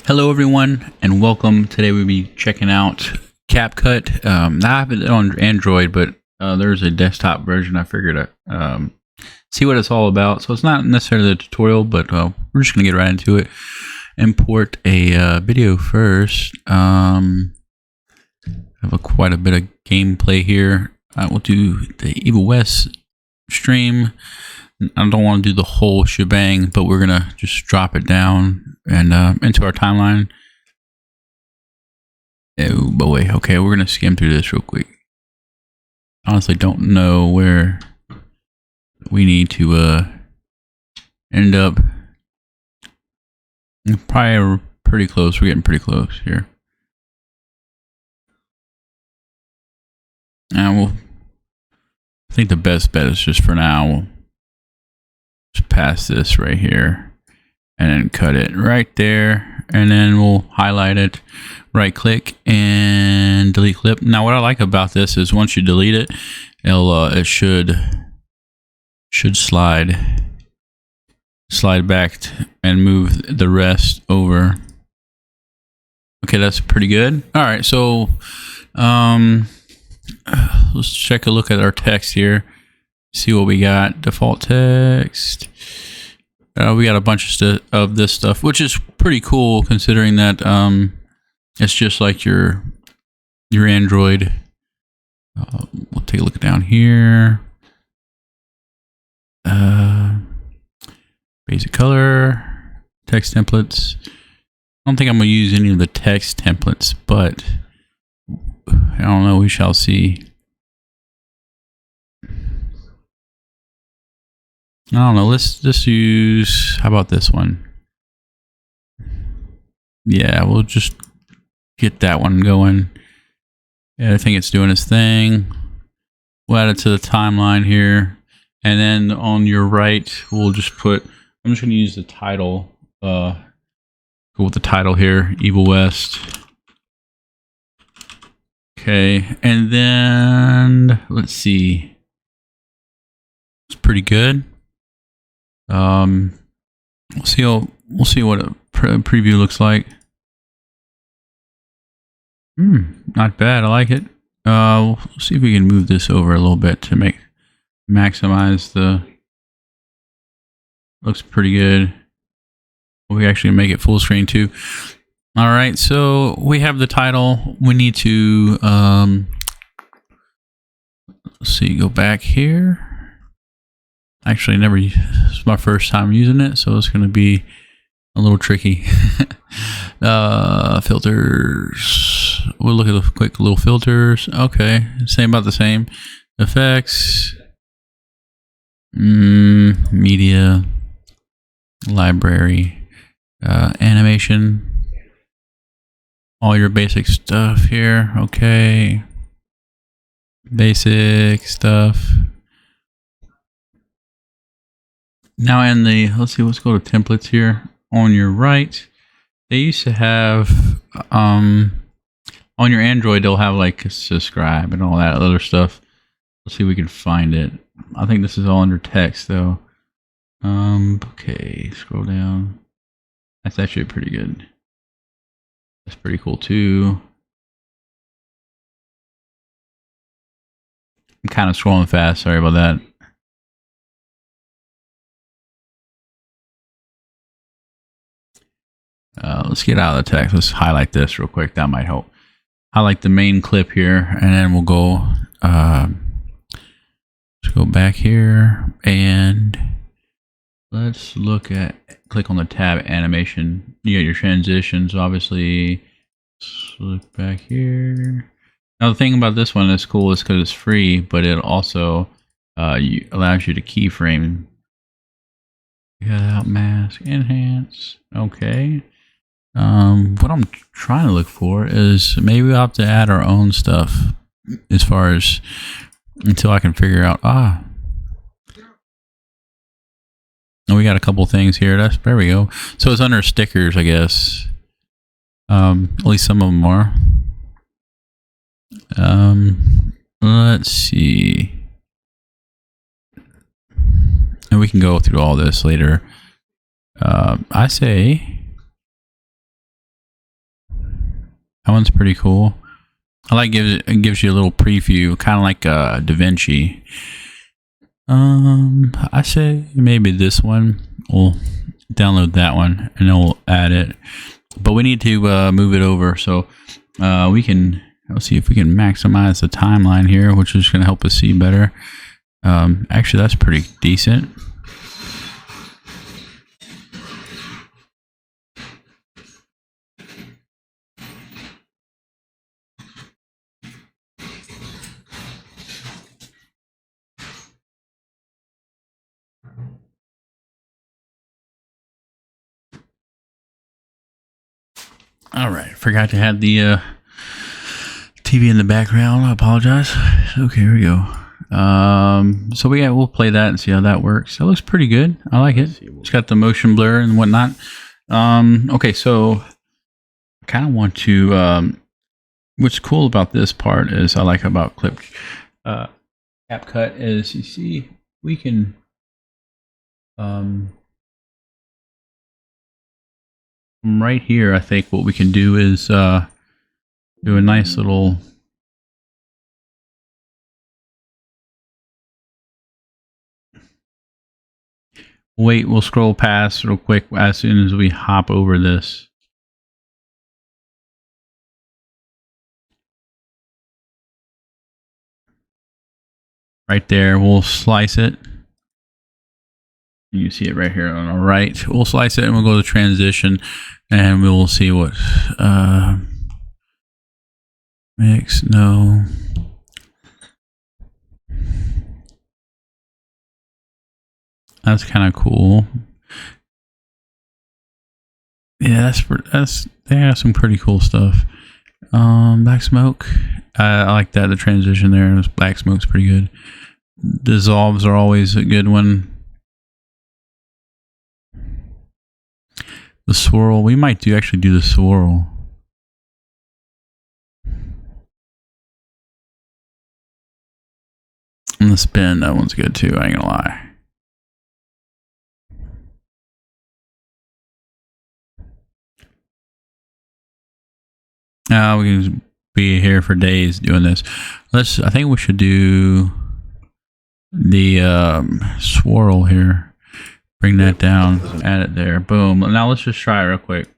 Hello everyone and welcome. Today we'll be checking out Capcut. I have it on Android, but there's a desktop version. I figured see what it's all about. So it's not necessarily a tutorial, but we're just gonna get right into it. Import a video first. I have quite a bit of gameplay here. We'll do the Evil West stream. I don't want to do the whole shebang, but we're gonna just drop it down and into our timeline. Oh boy, okay, we're gonna skim through this real quick. Honestly, don't know where we need to end up. Probably pretty close. We're getting pretty close here. And I think the best bet is just for now. We'll just pass this right here and then cut it right there, and then we'll highlight it, right click and delete clip. Now what I like about this is once you delete it, it should slide back and move the rest over. Okay, that's pretty good. All right, so let's check a look at our text here. See what we got. Default text. We got a bunch of this stuff, which is pretty cool considering that it's just like your Android. We'll take a look down here. Basic color, text templates. I don't think I'm gonna use any of the text templates, but I don't know. We shall see. I don't know, let's just use, how about this one? Yeah, we'll just get that one going. Yeah, I think it's doing its thing. We'll add it to the timeline here. And then on your right, we'll just put, I'm just gonna use the title, go with the title here, Evil West. Okay, and then, let's see. It's pretty good. We'll see what a preview looks like. Not bad. I like it. We'll see if we can move this over a little bit to maximize the. Looks pretty good. We actually make it full screen too. All right, so we have the title. We need to let's see. Go back here. Actually, it's my first time using it, so it's going to be a little tricky. Filters. We'll look at the quick little filters. Okay, about the same. Effects. Media. Library. Animation. All your basic stuff here. Okay. Basic stuff. Now let's go to templates here. On your right, they used to have, on your Android, they'll have like subscribe and all that other stuff. Let's see if we can find it. I think this is all under text though. Okay, scroll down. That's actually pretty good. That's pretty cool too. I'm kind of scrolling fast, sorry about that. Let's get out of the text. Let's highlight this real quick. That might help. Highlight the main clip here, and then we'll go. Let's go back here, and let's click on the tab animation. You got your transitions, obviously. Let's look back here. Now the thing about this one that's cool is because it's free, but it also allows you to keyframe. Cut out, mask, enhance. Okay. What I'm trying to look for is maybe we'll have to add our own stuff as far as until I can figure out. We got a couple things here. There we go. So it's under stickers, I guess. At least some of them are. Let's see. And we can go through all this later. I say That one's pretty cool. I like it gives you a little preview, kind of like DaVinci. I say maybe this one. We'll download that one and then we'll add it. But we need to move it over so we can. Let's see if we can maximize the timeline here, which is going to help us see better. Actually, that's pretty decent. All right, forgot to have the TV in the background. I apologize. Okay, here we go. So we'll play that and see how that works. That looks pretty good. I like it. It's got the motion blur and whatnot. Okay, so I kind of want to. What's cool about this part is I like about Capcut is you see we can. From right here, I think what we can do is do a nice little. Wait, we'll scroll past real quick as soon as we hop over this. Right there, we'll slice it. You see it right here on the right. We'll slice it and we'll go to transition and we will see what mix. No. That's kind of cool. Yeah, they have some pretty cool stuff. Black smoke. I like that. The transition there. Black smoke's pretty good. Dissolves are always a good one. The swirl. We might actually do the swirl. And the spin. That one's good too. I ain't gonna lie. We can be here for days doing this. I think we should do the swirl here. Bring that down, add it there. Boom. Now let's just try it real quick.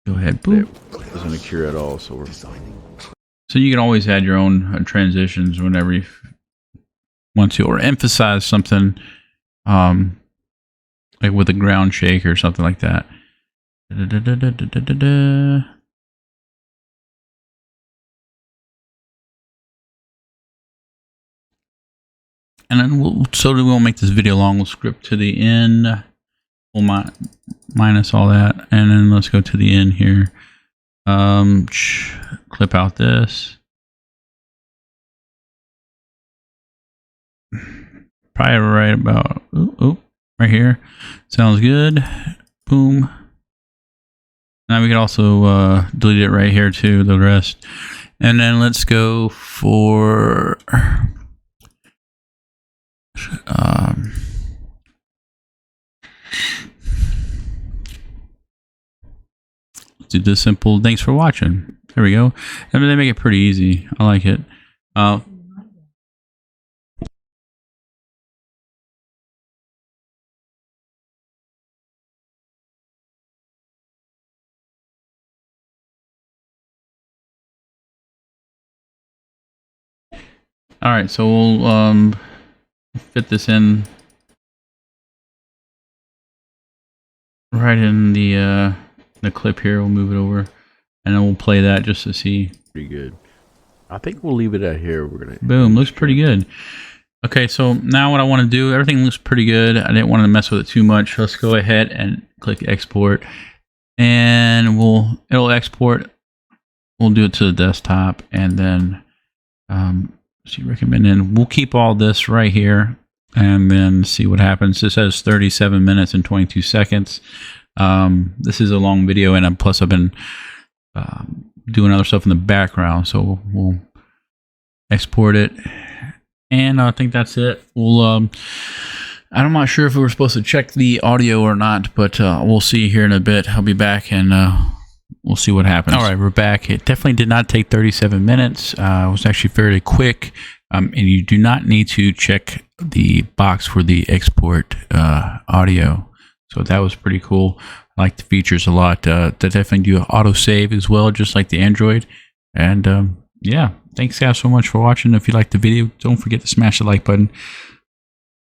Go ahead. Boom. It doesn't occur at all, so we're designing. So you can always add your own transitions whenever you want to, or emphasize something, like with a ground shake or something like that. And then we won't make this video long. We'll script to the end. We'll minus all that, and then let's go to the end here. Clip out this. Probably right about right here. Sounds good. Boom. Now we can also delete it right here too, the rest. And then let's go for let's do this simple. Thanks for watching. There we go. I mean, they make it pretty easy. I like it. All right, so we'll fit this in right in the clip here. We'll move it over, and then we'll play that just to see. Pretty good. I think we'll leave it at here. We're gonna. Boom, looks pretty good. Okay, so now what I want to do, everything looks pretty good. I didn't want to mess with it too much. Let's go ahead and click export, and it'll export. We'll do it to the desktop, and then see recommended. We'll keep all this right here and then see what happens. This says 37 minutes and 22 seconds. This is a long video, and plus I've been doing other stuff in the background, so we'll export it, and I think that's it. I'm not sure if we were supposed to check the audio or not, but we'll see here in a bit. I'll be back, and we'll see what happens. All right, we're back. It definitely did not take 37 minutes. It was actually fairly quick. And you do not need to check the box for the export audio. So that was pretty cool. I like the features a lot. They definitely do auto save as well, just like the Android. And yeah, thanks guys so much for watching. If you liked the video, don't forget to smash the like button.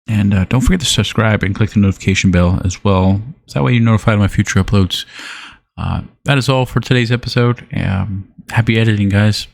And don't forget to subscribe and click the notification bell as well. So that way you're notified of my future uploads. That is all for today's episode. Happy editing, guys.